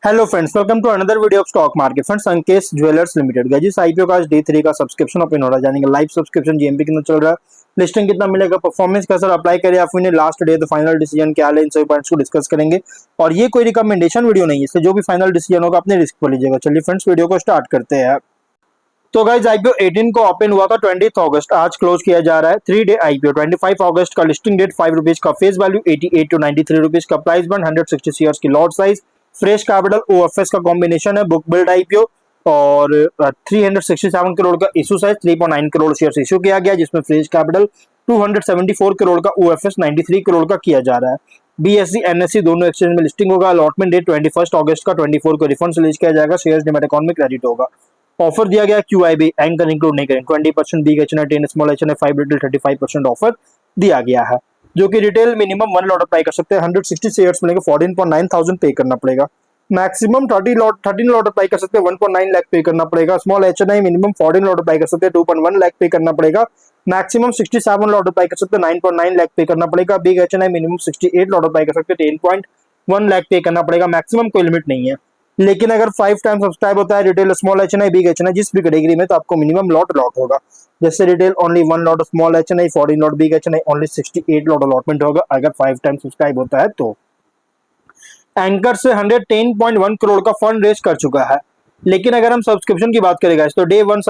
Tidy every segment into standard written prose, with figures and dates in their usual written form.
Hello friends, welcome to another video of stock market. Friends, Ankesh jewellers limited का जिस IPO का आज day 3 का सब्सक्रिप्शन ओपन हो रहा है, जानेंगे लाइव सब्सक्रिप्शन जीएमपी कितना चल रहा है, लिस्टिंग कितना मिलेगा, परफॉर्मेंस का सर अप्लाई करें या फिर लास्ट डे तो फाइनल डिसीजन क्या है, इन सभी पॉइंट्स को डिस्कस करेंगे। और ये कोई रिकमेंडेशन वीडियो नहीं है, इससे जो भी फाइनल डिसीजन होगा अपने रिस्क पर लीजिएगा। चलिए फ्रेंड्स, वीडियो को स्टार्ट करते हैं। तो गाइज आईपीओ 18 को ओपन हुआ था 20 अगस्त, आज क्लोज किया जा रहा है। 3 डे आईपीओ 25 अगस्त का, लिस्टिंग डेट 5 रुपीज का, फेस वैल्यू 88 टू 93 रुपीज का, प्राइस बंड 160 शेयर्स की, lot size fresh capital OFS का कॉम्बिनेशन है, बुक बिल्ड आईपीओ और 367 करोड़ का issue size, 3.9 crore shares issue किया गया, जिसमें फ्रेश कैपिटल 274 करोड़ का, ओएफएस 93 करोड़ का किया जा रहा है। बीएससी एनएससी दोनों एक्सचेंज में लिस्टिंग होगा। अलॉटमेंट डेट 21 अगस्त का, 24 को रिफंड रिलीज किया जाएगा, शेयर्स डिमैट अकाउंट में क्रेडिट होगा। ऑफर दिया गया क्यूआईबी एंकर इंक्लूड नहीं करें, 20% big HNI 10 small HNI 5 retail 35% offer दिया गया है, जो कि रिटेल मिनिमम 1 लॉट अप्लाई कर सकते हैं। 160 शेयर्स मिलेंगे, 14.9 थाउजेंड पे करना पड़ेगा। मैक्सिमम 13 लॉट अप्लाई कर सकते हैं, 1.9 लाख पे करना पड़ेगा। Small HNI minimum 14 lot apply कर सकते हैं, 2.1 लाख पे करना पड़ेगा। मैक्सिमम 67 लॉट अप्लाई कर सकते हैं, 9.9 लाख पे करना पड़ेगा। Big HNI minimum 68 lot apply कर सकते हैं, 10.1 लाख पे करना पड़ेगा। मैक्सिमम कोई लिमिट नहीं है, लेकिन अगर 5 टाइम सब्सक्राइब होता है retail small HNI big HNI जिस भी कैटेगरी में, तो आपको मिनिमम लॉट अलॉट होगा। जैसे retail only 1 lot small HNI, 14 lot big HNI, only 68 lot allotment होगा अगर 5 टाइम सब्सक्राइब होता है तो। एंकर से 110.1 करोड़ का फंड रेज कर चुका है। लेकिन अगर हम सब्सक्रिप्शन की बात करें गाइस, तो डे 1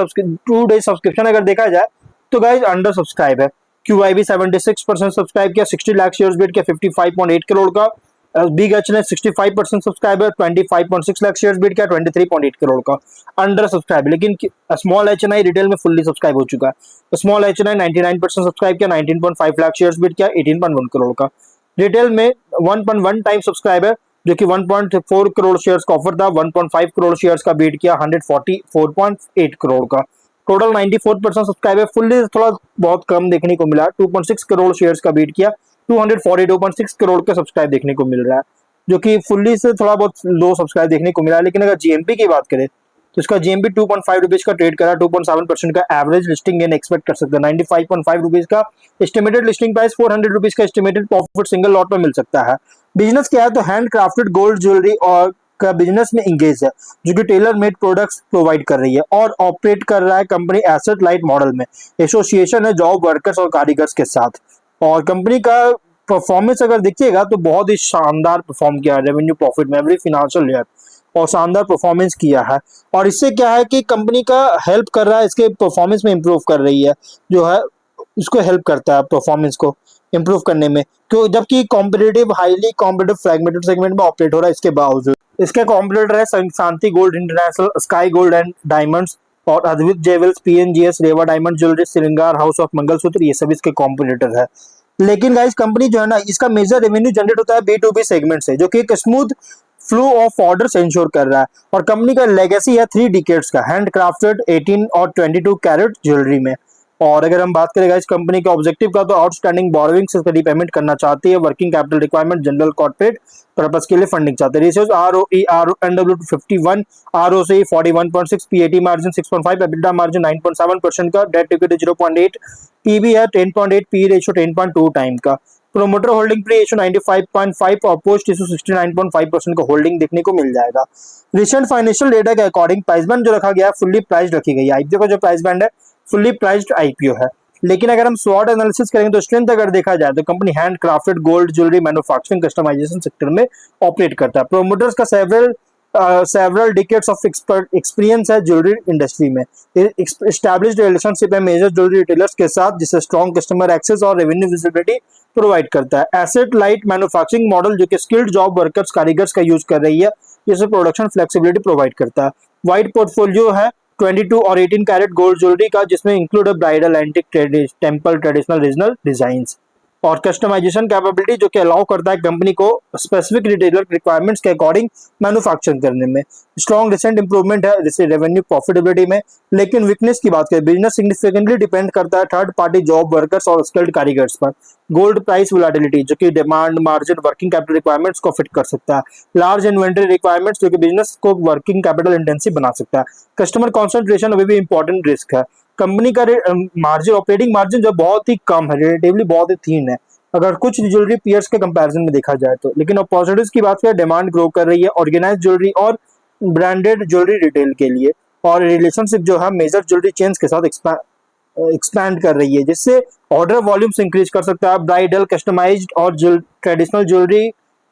2 डे सब्सक्रिप्शन अगर देखा जाए तो गाइस अंडर सब्सक्राइब है। क्यूआईबी 76% सब्सक्राइब किया, 60 लाख शेयर्स बिड किया, 55.8 करोड़ का। बिग एच ने 65% सब्सक्राइबर, 25.6 लाख शेयर्स बिड किया, 23.8 करोड़ का अंडर सब्सक्राइब। लेकिन स्मॉल एच रिटेल में फुल्ली सब्सक्राइब हो चुका है। स्मॉल एच 99% सब्सक्राइब किया, 19.5 लाख शेयर्स बिड किया, 18.1 करोड़ का। रिटेल में 1.1 टाइम सब्सक्राइब है, जो कि 1.4 करोड़ शेयर्स का ऑफर था, 1.5 करोड़ शेयर्स का बीट किया, 144.8 करोड़ का। टोटल 94% सब्सक्राइबर, फुल्ली थोड़ा बहुत कम देखने को मिला, 2.6 करोड़ शेयर्स का बीट किया, 242.6 करोड़ का सब्सक्राइब देखने को मिल रहा है, जो कि फुल्ली से थोड़ा बहुत लो सब्सक्राइब देखने को मिला है। लेकिन अगर जीएमपी की बात करें तो इसका जीएमपी 2.5 रुपीज का ट्रेड करा, 2.7% का एवरेज लिस्टिंग गेन एक्सपेक्ट कर सकते हैं। 95.5 रुपीज का एस्टिमेटेड लिस्टिंग प्राइस, 400 रुपीज का एस्टिमेटेड प्रॉफिट सिंगल लॉट में मिल सकता है। बिजनेस क्या है, तो हैंड क्राफ्टेड गोल्ड ज्वेलरी और का बिजनेस में इंगेज है, जो कि टेलर मेड प्रोडक्ट्स प्रोवाइड कर रही है और ऑपरेट कर रहा है कंपनी एसेट लाइट मॉडल में। एसोसिएशन है जॉब वर्कर्स और कारीगर्स के साथ। और कंपनी का परफॉर्मेंस अगर देखिएगा तो बहुत ही शानदार परफॉर्म किया है रेवेन्यू प्रॉफिट में एवरी फाइनेंशियल ईयर, और शानदार परफॉर्मेंस किया है। और इससे क्या है कि कंपनी का हेल्प कर रहा है, इसके परफॉर्मेंस में इंप्रूव कर रही है, जो है इसको हेल्प करता है परफॉर्मेंस को इंप्रूव करने में। क्यों, जबकि competitive highly competitive fragmented segment में ऑपरेट हो रहा है। इसके बावजूद इसके कॉम्पिटिटर है Shanti gold international, sky gold and diamonds और Advit jewels, PNGS, Reva diamond jewellery, Shringar house of Mangalsutra, ये सब इसके कॉम्पिटिटर है। लेकिन गाइस कंपनी जो है ना, इसका मेजर रेवेन्यू जनरेट होता है B2B सेगमेंट से, जो कि एक smooth flow of orders ensure कर रहा है। और कंपनी का लेगेसी है 3 डिकेड्स का हैंड क्राफ्टेड 18 और 22 कैरेट ज्वेलरी में। और अगर हम बात करें इस कंपनी के ऑब्जेक्टिव का, तो आउटस्टैंडिंग बोरोइंग से रीपेमेंट करना चाहती है, working capital requirement, general corporate purpose के लिए फंडिंग चाहते हैं। Ratios ROE NW 51, ROCE 41.6, PAT margin 6.5, EBITDA margin 9.7% का, डेट इक्विटी 0.8, PB है 10.8, PE रेशियो 10.2 टाइम का। प्रोमोटर होल्डिंग प्री इशू 95.5 और पोस्ट इशू 69.5% का होल्डिंग देखने को मिल जाएगा। रिसेंट फाइनेंशियल डेटा के अकॉर्डिंग प्राइस बैंड जो रखा गया है, फुल्ली प्राइस रखी गई है। आईपीओ का जो प्राइस बैंड है फुल्ली प्राइस्ड आईपीओ है। लेकिन अगर हम स्वॉट एनालिसिस करेंगे तो स्ट्रेंथ अगर देखा जाए तो company hand crafted gold jewellery manufacturing customisation sector में ऑपरेट करता है। प्रोमोटर्स का सेवरल डिकेड्स ऑफ एक्सपीरियंस है ज्वेलरी इंडस्ट्री में। एस्टैब्लिश्ड रिलेशनशिप है मेजर ज्वेलरी रिटेलर्स के साथ, जिससे स्ट्रॉन्ग कस्टमर एक्सेस और रेवेन्यू विजिबिलिटी प्रोवाइड करता है। एसेट लाइट मैन्युफैक्चरिंग मॉडल, जो कि स्किल्ड जॉब वर्कर्स कारीगर्स का यूज कर रही है, जिससे प्रोडक्शन फ्लेक्सिबिलिटी प्रोवाइड करता है। वाइड पोर्टफोलियो है 22 और 18 कैरेट गोल्ड ज्वेलरी का, जिसमें include bridal, antique, temple, traditional, regional designs और कस्टमाइजेशन कैपेबिलिटी, जो कि अलाउ करता है कंपनी को स्पेसिफिक रिटेलर रिक्वायरमेंट्स के अकॉर्डिंग मैन्युफैक्चरिंग करने में। स्ट्रॉन्ग रिसेंट इंप्रूवमेंट है जैसे रेवेन्यू प्रॉफिटेबिलिटी में। लेकिन वीकनेस की बात करें, बिजनेस सिग्निफिकेंटली डिपेंड करता है थर्ड पार्टी जॉब वर्कर्स और स्किल्ड कारीगर्स पर। गोल्ड प्राइस वोलेटिलिटी, जो कि demand, margin, working capital requirements को फिट कर सकता है। लार्ज इन्वेंटरी रिक्वायरमेंट्स, जो कि बिजनेस को वर्किंग कैपिटल इंटेंसिव बना सकता है। कस्टमर कॉन्सेंट्रेशन अभी भी इंपॉर्टेंट रिस्क है। कंपनी का मार्जिन, ऑपरेटिंग मार्जिन जो बहुत ही कम है, रिलेटिवली बहुत ही थीन है, अगर कुछ ज्वेलरी पीयर्स के कंपैरिजन में देखा जाए तो। लेकिन अपॉर्चुनिटीज की बात करें, डिमांड ग्रो कर रही है ऑर्गेनाइज ज्वेलरी और ब्रांडेड ज्वेलरी रिटेल के लिए, और रिलेशनशिप जो है मेजर ज्वेलरी चेन्स के साथ एक्सपैंड कर रही है, जिससे ऑर्डर वॉल्यूम्स इंक्रीज कर सकता है। ब्राइडल, कस्टमाइज्ड और ट्रेडिशनल ज्वेलरी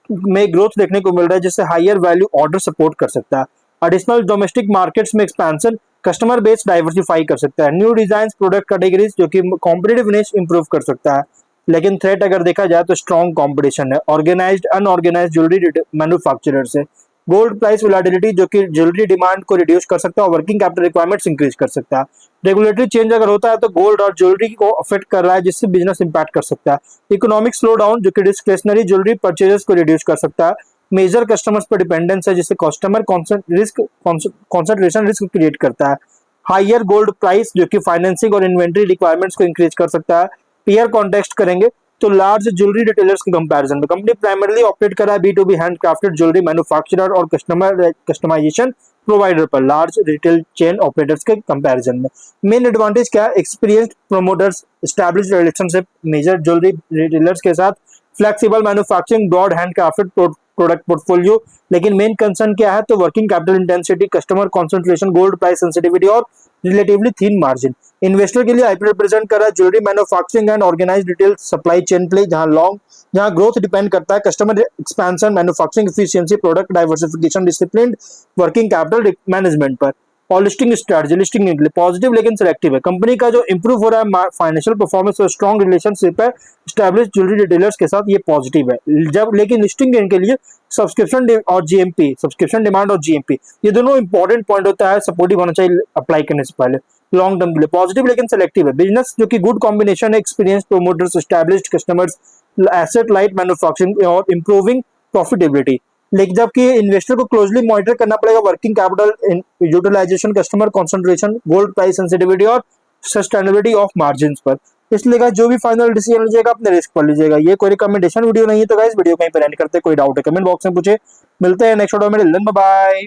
में ग्रोथ देखने को मिल रहा है, जिससे हायर वैल्यू ऑर्डर सपोर्ट कर सकता है। एडिशनल डोमेस्टिक मार्केट्स में एक्सपेंशन कस्टमर बेस डाइवर्सिफाई कर सकता है। न्यू डिजाइन, प्रोडक्ट कैटेगरीज जो कि कॉम्पिटेटिव निश इंप्रूव कर सकता है। लेकिन थ्रेट अगर देखा जाए तो स्ट्रॉन्ग कंपटीशन है ऑर्गेनाइज्ड अनऑर्गेनाइज्ड ज्वेलरी मैन्युफैक्चरर से। गोल्ड प्राइस वोलेटिलिटी जो कि ज्वेलरी डिमांड को रिड्यूस कर सकता है और वर्किंग कैपिटल रिक्वायरमेंट्स इंक्रीज कर सकता है। रेगुलेटरी चेंज अगर होता है तो गोल्ड और ज्वेलरी को अफेक्ट कर रहा है, जिससे बिजनेस इंपैक्ट कर सकता है। इकोनॉमिक स्लो डाउन जो कि डिस्क्रिशनरी ज्वेलरी परचेजेस को रिड्यूस कर सकता है। मेजर कस्टमर्स पर डिपेंडेंस है, जिससे कस्टमर कॉन्सेंट्रेशन रिस्क क्रिएट करता है। हायर गोल्ड प्राइस जो कि फाइनेंसिंग और इन्वेंट्री रिक्वायरमेंट्स को इंक्रीज कर सकता है। पीयर कॉन्टेक्स्ट करेंगे तो लार्ज ज्वेलरी रिटेलर्स के कंपैरिजन में कंपनी प्राइमरली ऑपरेट कर रहा है B2B हैंडक्राफ्टेड ज्वेलरी मैन्युफैक्चरर और कस्टमर कस्टमाइजेशन प्रोवाइडर पर लार्ज रिटेल चेन ऑपरेटर्स के कंपैरिजन में। मेन एडवांटेज क्या है? Experienced promoters, established relationship major jewellery retailers के साथ, flexible manufacturing, broad handcrafted product portfolio. लेकिन मेन कंसर्न क्या है? तो working capital intensity, customer concentration, gold price sensitivity और रिलेटिवली थीन मार्जिन। इन्वेस्टर के लिए आईपी रिप्रेजेंट कर रहा है jewellery manufacturing and organised retail supply chain play, जहां ग्रोथ डिपेंड करता है customer expansion, manufacturing efficiency, product diversification, discipline working capital management पर। और लिस्टिंग स्ट्रेटजी, लिस्टिंग के लिए पॉजिटिव लेकिन सिलेक्टिव है। कंपनी का जो इंप्रूव हो रहा है फाइनेंशियल परफॉर्मेंस और स्ट्रॉन्ग रिलेशनशिप है स्टैब्लिश ज्वेलरी रिटेलर्स के साथ, ये पॉजिटिव है। जब लेकिन लिस्टिंग गेन के लिए सब्सक्रिप्शन और जीएमपी, सब्सक्रिप्शन डिमांड और जीएमपी, ये दोनों इंपॉर्टेंट पॉइंट होता है, सपोर्टिव होना चाहिए अप्लाई करने से पहले। लॉन्ग टर्म के लिए पॉजिटिव लेकिन सेलेक्टिव है। बिजनेस जो कि गुड कॉम्बिनेशन है experience promoters, established customers, asset light manufacturing और इंप्रूविंग प्रॉफिटेबिलिटी। लेकिन जबकि इन्वेस्टर को क्लोजली मॉनिटर करना पड़ेगा working capital utilisation, customer concentration, gold price sensitivity और सस्टेनेबिलिटी ऑफ मार्जिन्स पर। इसलिए गाइस जो भी फाइनल डिसीजन लीजिएगा अपने रिस्क पर लीजिएगा। ये कोई रिकमेंडेशन वीडियो नहीं है, तो गाइस वीडियो कहीं पर एंड करते, कोई डाउट है कमेंट बॉक्स में पूछे। मिलते हैं नेक्स्ट वीडियो में, बाय बाय।